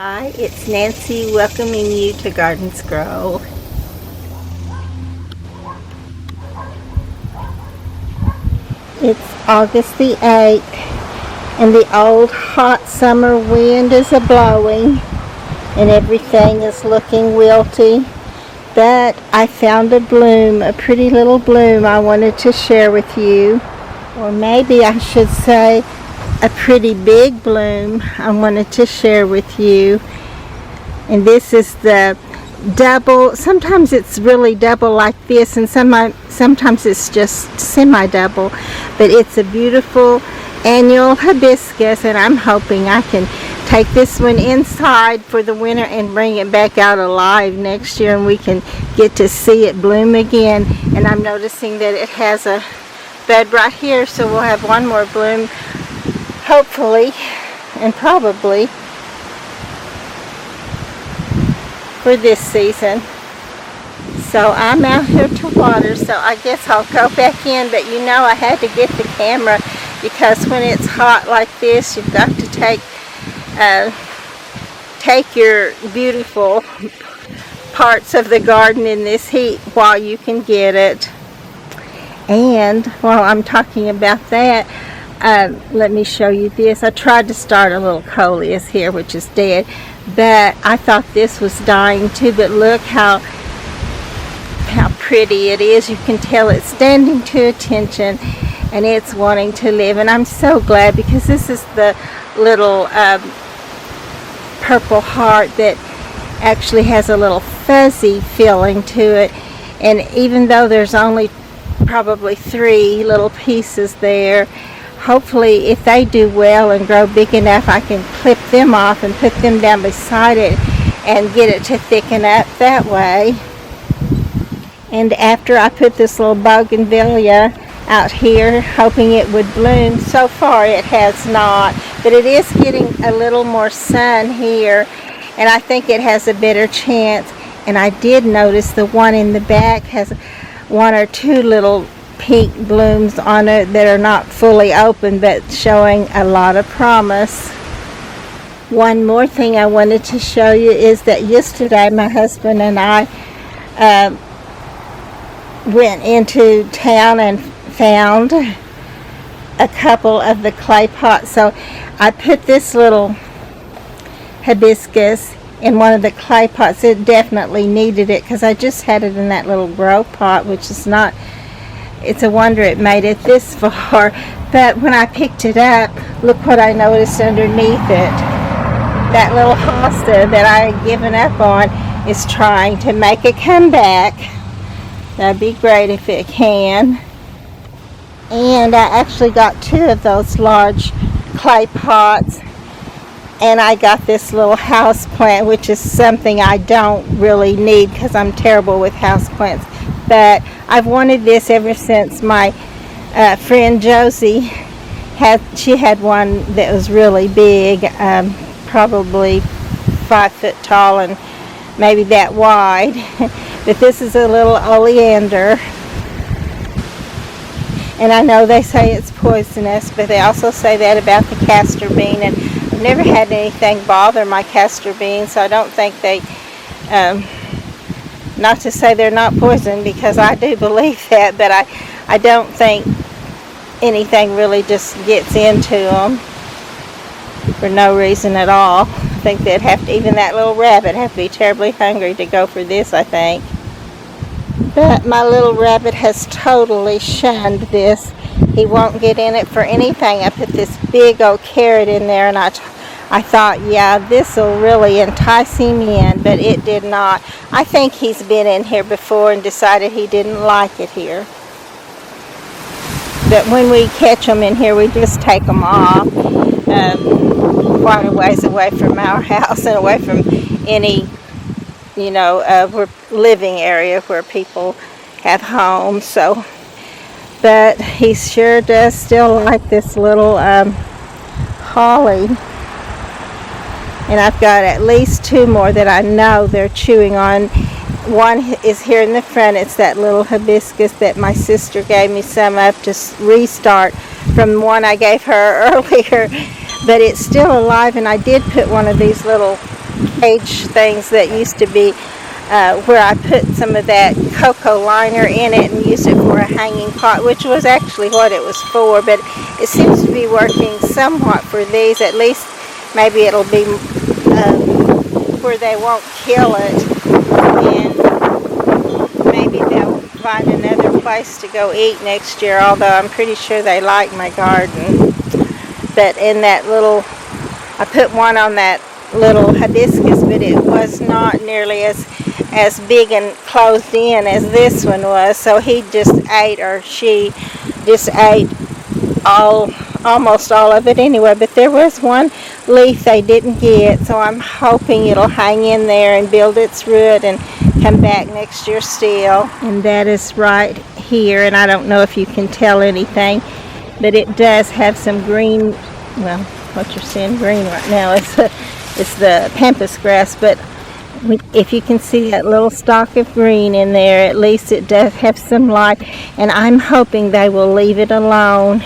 Hi, it's Nancy welcoming you to Gardens Grow. It's August the 8th and the old hot summer wind is a-blowing and everything is looking wilty. But I found a bloom, a pretty little bloom I wanted to share with you. Or maybe I should say a pretty big bloom I wanted to share with you. And this is the double. Sometimes it's really double like this, and sometimes it's just semi-double. But it's a beautiful annual hibiscus, and I'm hoping I can take this one inside for the winter and bring it back out alive next year, and we can get to see it bloom again. And I'm noticing that it has a bud right here, so we'll have one more bloom, hopefully, and probably, for this season. So I'm out here to water, so I guess I'll go back in, but you know I had to get the camera because when it's hot like this, you've got to take your beautiful parts of the garden in this heat while you can get it. And while I'm talking about that, let me show you this. I tried to start a little coleus here, which is dead, but I thought this was dying too. But look how pretty it is. You can tell it's standing to attention and it's wanting to live. And I'm so glad because this is the little purple heart that actually has a little fuzzy feeling to it. And even though there's only probably 3 little pieces there, hopefully if they do well and grow big enough, I can clip them off and put them down beside it and get it to thicken up that way. And after I put this little bougainvillea out here hoping it would bloom, so far it has not, but it is getting a little more sun here and I think it has a better chance. And I did notice the one in the back has 1 or 2 little pink blooms on it that are not fully open but showing a lot of promise. One more thing I wanted to show you is that yesterday my husband and I went into town and found a couple of the clay pots. So I put this little hibiscus in one of the clay pots. It definitely needed it because I just had it in that little grow pot, which is not, it's a wonder it made it this far. But when I picked it up, look what I noticed underneath it. That little hosta that I had given up on is trying to make a comeback. That'd be great if it can. And I actually got 2 of those large clay pots. And I got this little house plant, which is something I don't really need because I'm terrible with house plants. But I've wanted this ever since my friend Josie had one that was really big, probably 5 foot tall and maybe that wide. But this is a little oleander. And I know they say it's poisonous, but they also say that about the castor bean. And I've never had anything bother my castor beans, so I don't think they, not to say they're not poison, because I do believe that, but I don't think anything really just gets into them for no reason at all. I think they'd have to, even that little rabbit, have to be terribly hungry to go for this, I think. But my little rabbit has totally shunned this. He won't get in it for anything. I put this big old carrot in there and I thought, yeah, this will really entice him in, but it did not. I think he's been in here before and decided he didn't like it here. But when we catch them in here, we just take them off quite a ways away from our house and away from any, living area where people have homes. So, but he sure does still like this little holly. And I've got at least 2 more that I know they're chewing on. One is here in the front. It's that little hibiscus that my sister gave me some of to restart from one I gave her earlier. But it's still alive, and I did put one of these little cage things that used to be where I put some of that cocoa liner in it and used it for a hanging pot, which was actually what it was for, but it seems to be working somewhat for these. At least maybe it'll be where they won't kill it, and maybe they'll find another place to go eat next year, although I'm pretty sure they like my garden. But in that little, I put one on that little hibiscus, but it was not nearly as big and closed in as this one was, so he just ate, or she just ate almost all of it anyway. But there was one leaf they didn't get, so I'm hoping it'll hang in there and build its root and come back next year still. And that is right here, and I don't know if you can tell anything, but it does have some green, well, what you're seeing green right now is the pampas grass, but if you can see that little stalk of green in there, at least it does have some light, and I'm hoping they will leave it alone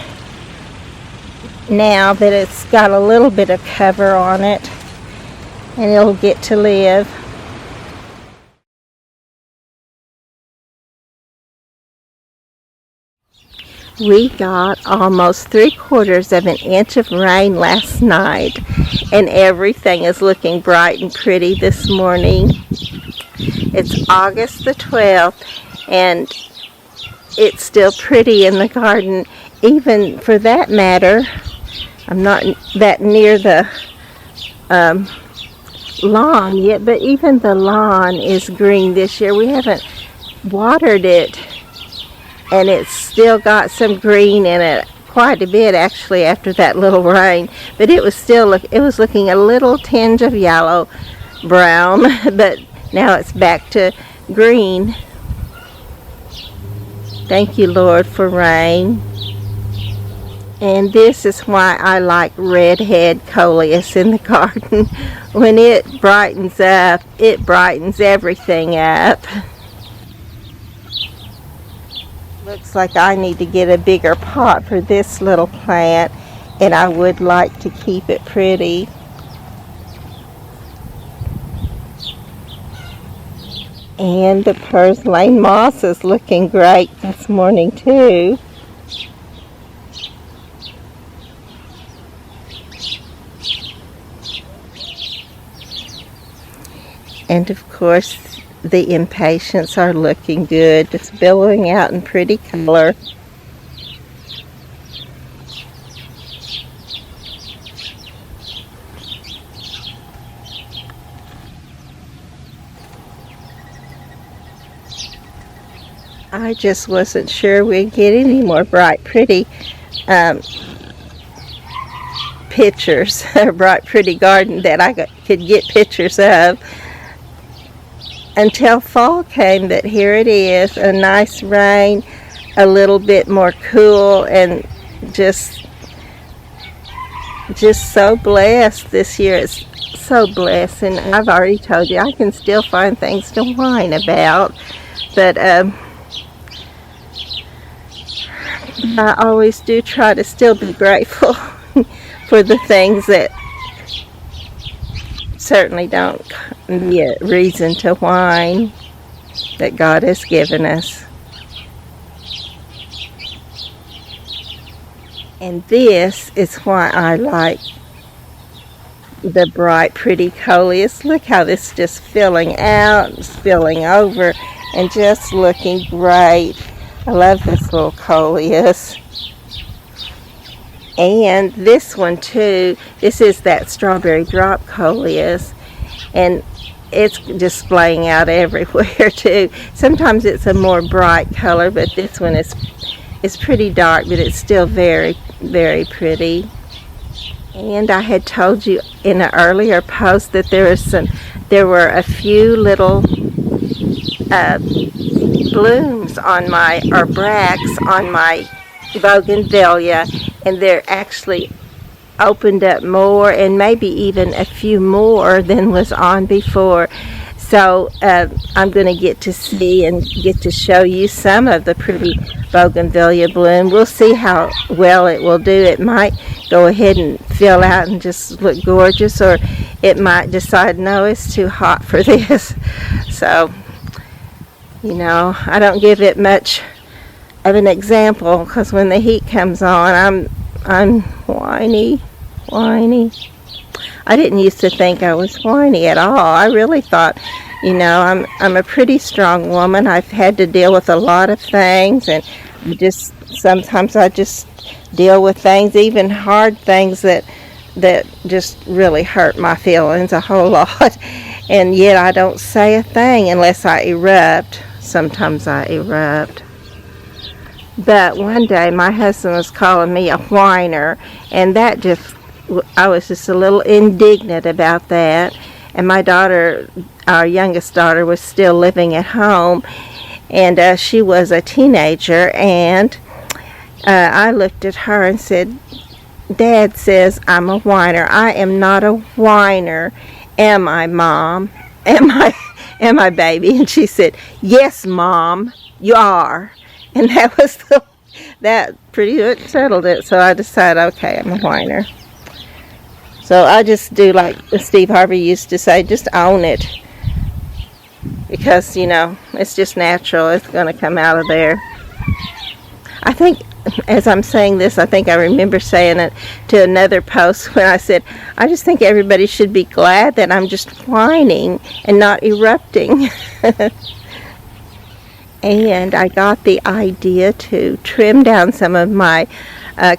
now that it's got a little bit of cover on it, and it'll get to live. We got almost 3/4 of an inch of rain last night, and everything is looking bright and pretty this morning. It's August the 12th, and it's still pretty in the garden. Even for that matter, I'm not that near the lawn yet, but even the lawn is green this year. We haven't watered it, and it's still got some green in it, quite a bit actually after that little rain, but it was looking a little tinge of yellow brown, but now it's back to green. Thank you, Lord, for rain. And this is why I like redhead coleus in the garden. When it brightens up, it brightens everything up. Looks like I need to get a bigger pot for this little plant, and I would like to keep it pretty. And the purslane moss is looking great this morning too. And of course, the impatiens are looking good, just billowing out in pretty color. I just wasn't sure we'd get any more bright, pretty pictures, a bright, pretty garden that I could get pictures of until fall came. But here it is, a nice rain, a little bit more cool, and just so blessed this year. It's so blessed, and I've already told you I can still find things to whine about, but I always do try to still be grateful for the things that certainly don't be a reason to whine that God has given us. And this is why I like the bright, pretty coleus. Look how this is just filling out, spilling over, and just looking great. I love this little coleus. And this one too, this is that strawberry drop coleus, and it's displaying out everywhere too. Sometimes it's a more bright color, but this one is pretty dark, but it's still very, very pretty. And I had told you in an earlier post that there were a few little blooms on or bracts on my bougainvillea, and they're actually opened up more, and maybe even a few more than was on before. So I'm going to get to see and get to show you some of the pretty bougainvillea bloom. We'll see how well it will do. It might go ahead and fill out and just look gorgeous, or it might decide, no, it's too hot for this. So, I don't give it much of an example, because when the heat comes on, I'm whiny. I didn't used to think I was whiny at all. I really thought, I'm a pretty strong woman. I've had to deal with a lot of things, and sometimes I just deal with things, even hard things that just really hurt my feelings a whole lot. And yet I don't say a thing unless I erupt. Sometimes I erupt. But one day my husband was calling me a whiner, and I was just a little indignant about that. And my daughter, our youngest daughter, was still living at home, and she was a teenager, and I looked at her and said, Dad says I'm a whiner. I am not a whiner. Am I, Mom? Am I, baby? And she said, yes, Mom, you are. And that pretty much settled it. So I decided, okay, I'm a whiner. So I just do like Steve Harvey used to say, just own it. Because, it's just natural. It's going to come out of there. I think, as I'm saying this, I think I remember saying it to another post when I said, I just think everybody should be glad that I'm just whining and not erupting. And I got the idea to trim down some of my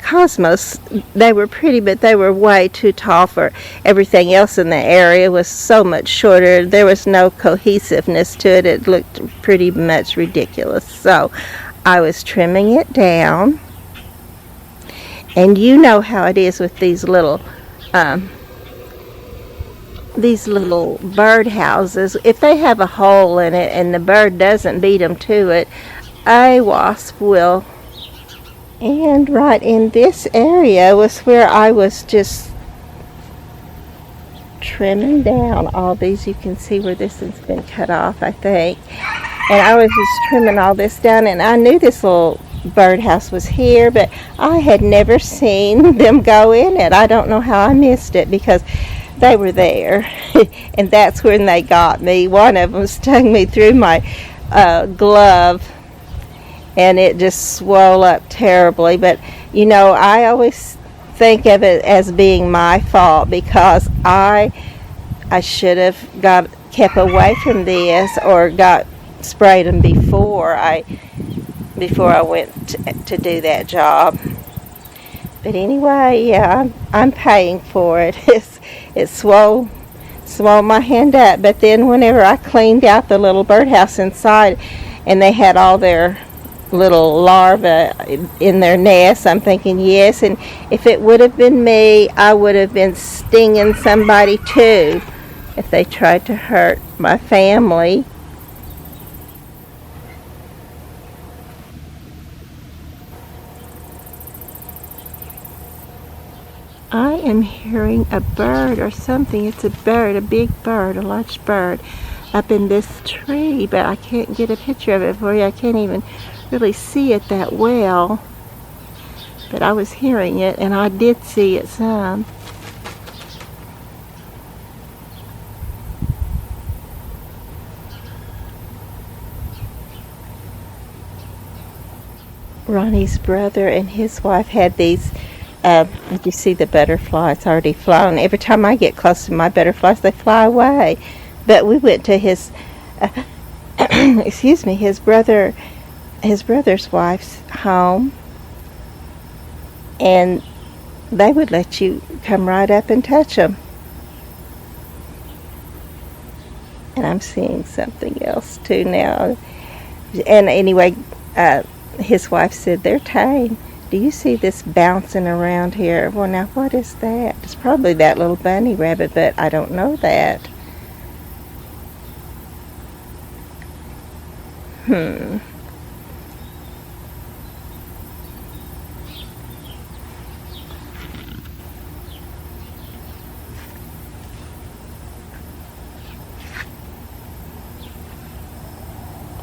cosmos. They were pretty, but they were way too tall for everything else in the area. It was so much shorter. There was no cohesiveness to it. It looked pretty much ridiculous. So I was trimming it down. And you know how it is with these little bird houses. If they have a hole in it and the bird doesn't beat them to it, a wasp will. And right in this area was where I was just trimming down all these. You can see where this has been cut off, I think. And I was just trimming all this down, and I knew this little birdhouse was here, but I had never seen them go in it. I don't know how I missed it, because they were there. And that's when they got me. One of them stung me through my glove, and it just swelled up terribly. But I always think of it as being my fault, because I should have kept away from this, or got sprayed them before I went to do that job. But anyway, yeah, I'm paying for it. It swole my hand up. But then whenever I cleaned out the little birdhouse inside, and they had all their little larvae in their nest, I'm thinking, yes, and if it would have been me, I would have been stinging somebody too if they tried to hurt my family. I am hearing a bird or something. It's a bird, a big bird, a large bird up in this tree, but I can't get a picture of it for you. I can't even really see it that well. But I was hearing it, and I did see it some. Ronnie's brother and his wife had these. You see the butterfly? It's already flown. Every time I get close to my butterflies, they fly away. But we went to his, his brother's wife's home, and they would let you come right up and touch them. And I'm seeing something else too now. And anyway, his wife said, they're tame. Do you see this bouncing around here? Well, now what is that? It's probably that little bunny rabbit, but I don't know that.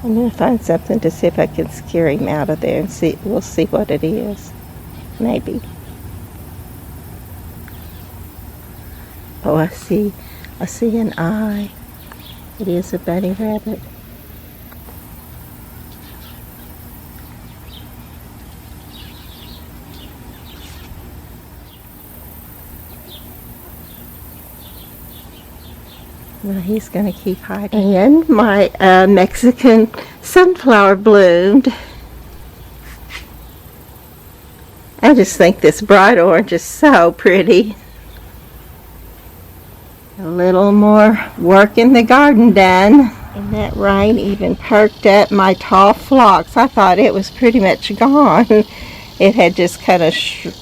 I'm going to find something to see if I can scare him out of there and see. We'll see what it is. Maybe. Oh, I see an eye. It is a bunny rabbit. Well, he's going to keep hiding. And my Mexican sunflower bloomed. I just think this bright orange is so pretty. A little more work in the garden done. And that rain even perked up my tall phlox. I thought it was pretty much gone. It had just kind of,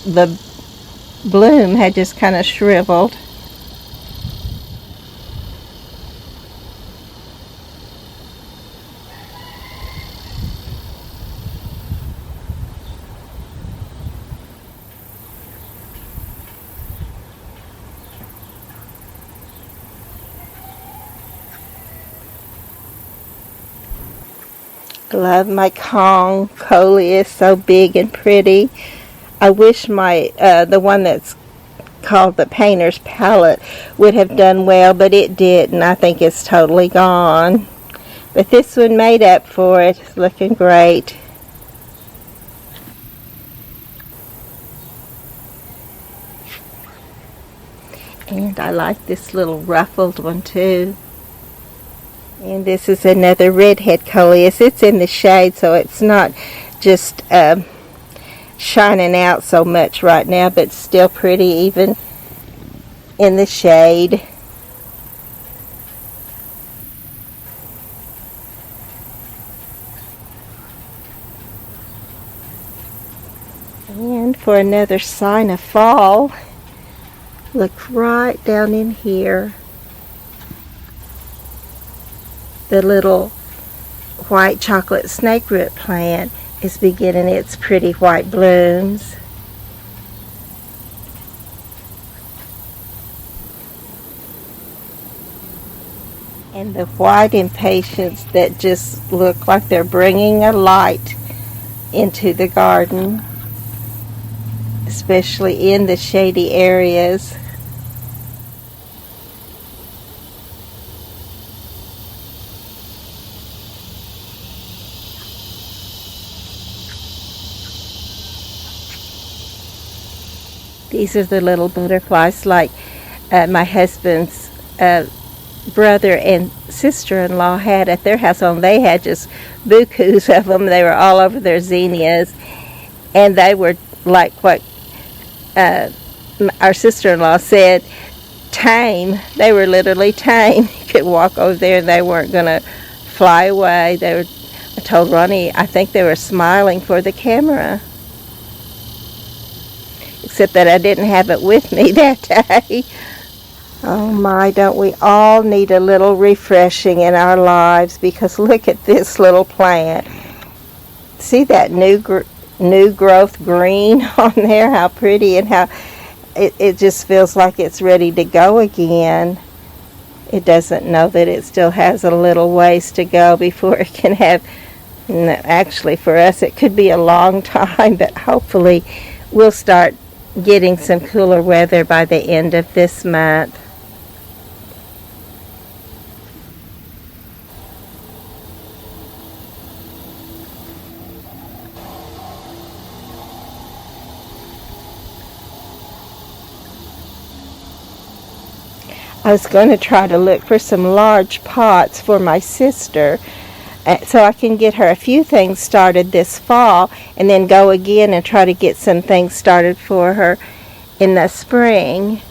the bloom had just kind of shriveled. Love my Kong Coleus, so big and pretty. I wish my the one that's called the Painter's Palette would have done well, but it didn't. I think it's totally gone. But this one made up for it. It's looking great. And I like this little ruffled one too. And this is another redhead coleus. It's in the shade, so it's not just shining out so much right now, but still pretty even in the shade. And for another sign of fall, look right down in here. The little white chocolate snakeroot plant is beginning its pretty white blooms. And the white impatiens that just look like they're bringing a light into the garden, especially in the shady areas. These are the little butterflies like my husband's brother and sister-in-law had at their house. They had just bukus of them. They were all over their zinnias, and they were like what our sister-in-law said, tame. They were literally tame. You could walk over there and they weren't going to fly away. I told Ronnie, I think they were smiling for the camera. Except that I didn't have it with me that day. Oh my, don't we all need a little refreshing in our lives, because look at this little plant. See that new growth green on there? How pretty, and how it just feels like it's ready to go again. It doesn't know that it still has a little ways to go before it can have, actually for us it could be a long time, but hopefully we'll start getting some cooler weather by the end of this month. I was going to try to look for some large pots for my sister so I can get her a few things started this fall, and then go again and try to get some things started for her in the spring.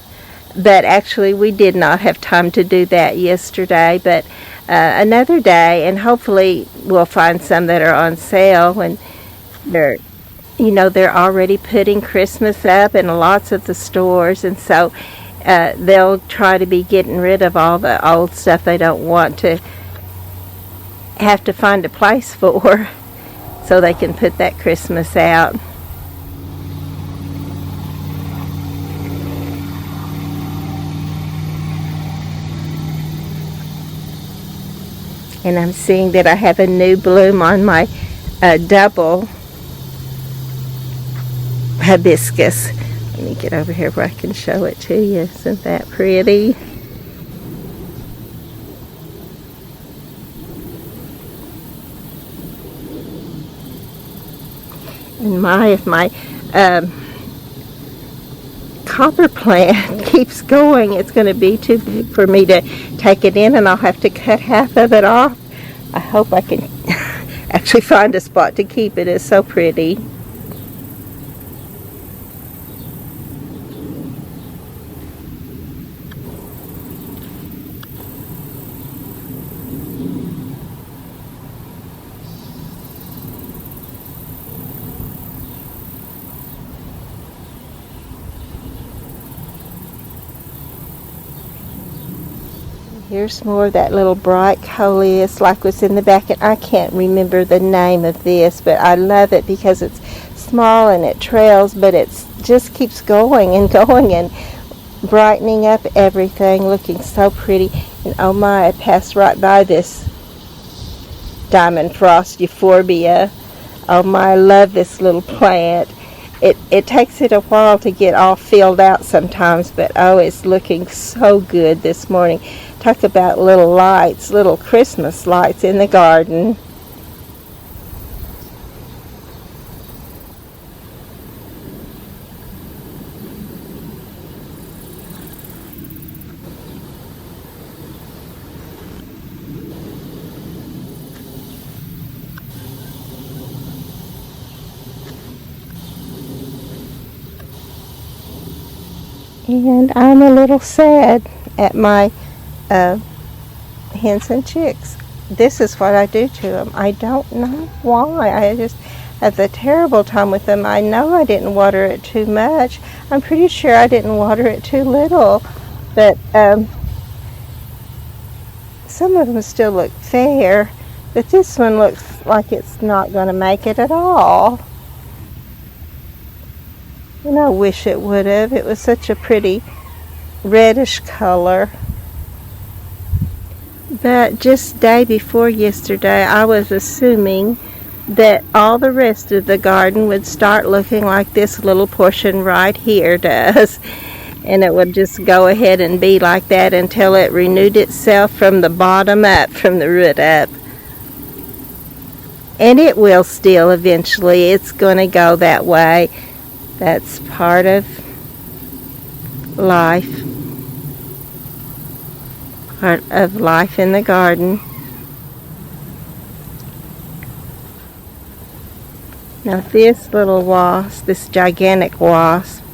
But actually we did not have time to do that yesterday, but another day, and hopefully we'll find some that are on sale when they're already putting Christmas up in lots of the stores, and so they'll try to be getting rid of all the old stuff they don't want to have to find a place for, so they can put that Christmas out. And I'm seeing that I have a new bloom on my double hibiscus. Let me get over here where I can show it to you. Isn't that pretty? And if my copper plant keeps going, it's going to be too big for me to take it in, and I'll have to cut half of it off. I hope I can actually find a spot to keep it. It's so pretty. Here's more of that little bright coleus like was in the back, and I can't remember the name of this, but I love it because it's small and it trails, but it just keeps going and going and brightening up everything, looking so pretty. And oh my, I passed right by this diamond frost euphorbia. Oh my, I love this little plant. It takes it a while to get all filled out sometimes, but oh, it's looking so good this morning. Talk about little lights, little Christmas lights in the garden. And I'm a little sad at my hens and chicks. This is what I do to them. I don't know why. I just have a terrible time with them. I know I didn't water it too much. I'm pretty sure I didn't water it too little. But some of them still look fair. But this one looks like it's not going to make it at all. And I wish it would have. It was such a pretty reddish color. But just day before yesterday, I was assuming that all the rest of the garden would start looking like this little portion right here does. And it would just go ahead and be like that until it renewed itself from the bottom up, from the root up. And it will still eventually. It's going to go that way. That's part of life. Part of life in the garden. Now this little wasp, this gigantic wasp,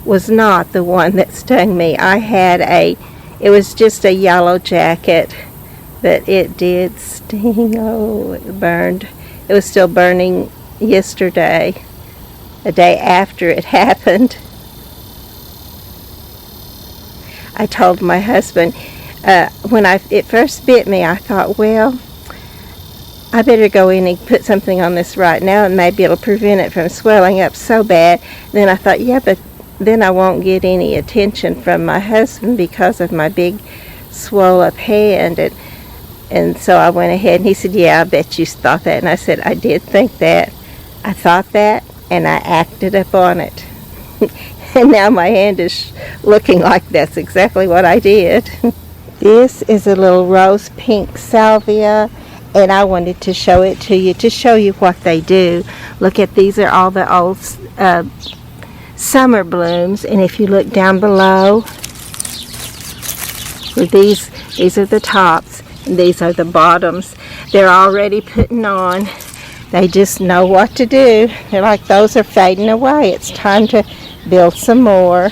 was not the one that stung me. It was just a yellow jacket, but it did sting. Oh, it burned. It was still burning yesterday, a day after it happened. I told my husband, when it first bit me, I thought, well, I better go in and put something on this right now and maybe it'll prevent it from swelling up so bad. Then I thought, yeah, but then I won't get any attention from my husband because of my big swole up hand. And so I went ahead and he said, yeah, I bet you thought that. And I said, I did think that. I thought that and I acted upon it. And now my hand is looking like that's exactly what I did. This is a little rose pink salvia, and I wanted to show it to you what they do. Look at these are all the old summer blooms, and if you look down below, these are the tops, and these are the bottoms. They're already putting on. They just know what to do. They're like, those are fading away. It's time to build some more.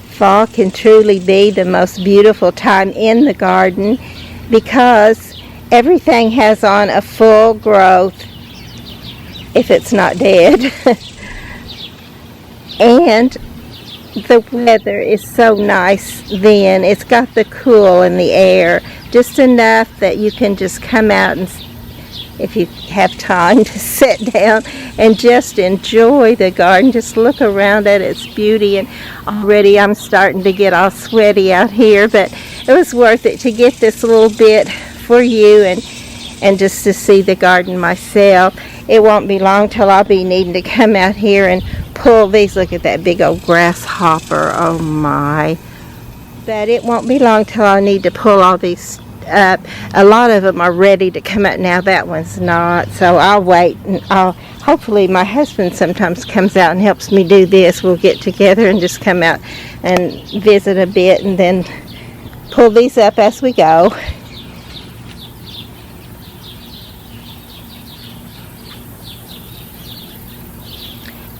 Fall can truly be the most beautiful time in the garden because everything has on a full growth if it's not dead. And the weather is so nice then. It's got the cool in the air, just enough that you can just come out and if you have time to sit down and just enjoy the garden. Just look around at its beauty, and already I'm starting to get all sweaty out here, but it was worth it to get this little bit for you and just to see the garden myself. It won't be long till I'll be needing to come out here and pull these. Look at that big old grasshopper. Oh my. But it won't be long till I'll need to pull all these up. A lot of them are ready to come out now. That one's not. So I'll wait, and hopefully my husband sometimes comes out and helps me do this. We'll get together and just come out and visit a bit and then pull these up as we go.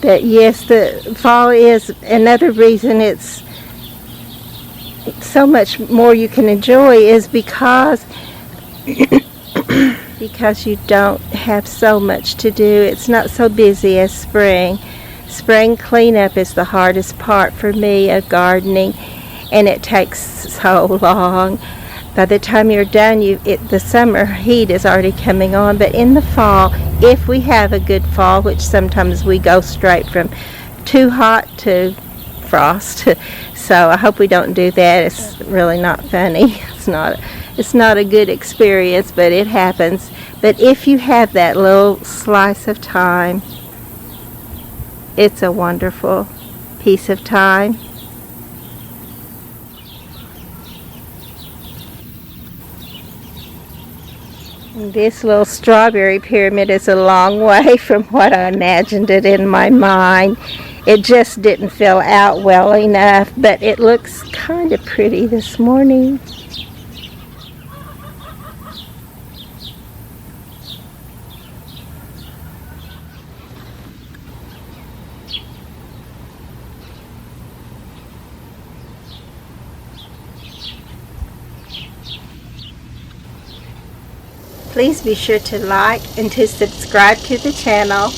But yes, the fall is another reason it's so much more you can enjoy, is because you don't have so much to do. It's not so busy as spring. Spring cleanup is the hardest part for me of gardening, and it takes so long. By the time you're done, the summer heat is already coming on. But in the fall, if we have a good fall, which sometimes we go straight from too hot to frost, so I hope we don't do that. It's really not funny. It's not a good experience, but it happens. But if you have that little slice of time, it's a wonderful piece of time. This little strawberry pyramid is a long way from what I imagined it in my mind. It just didn't fill out well enough, but it looks kind of pretty this morning. Please be sure to like and to subscribe to the channel.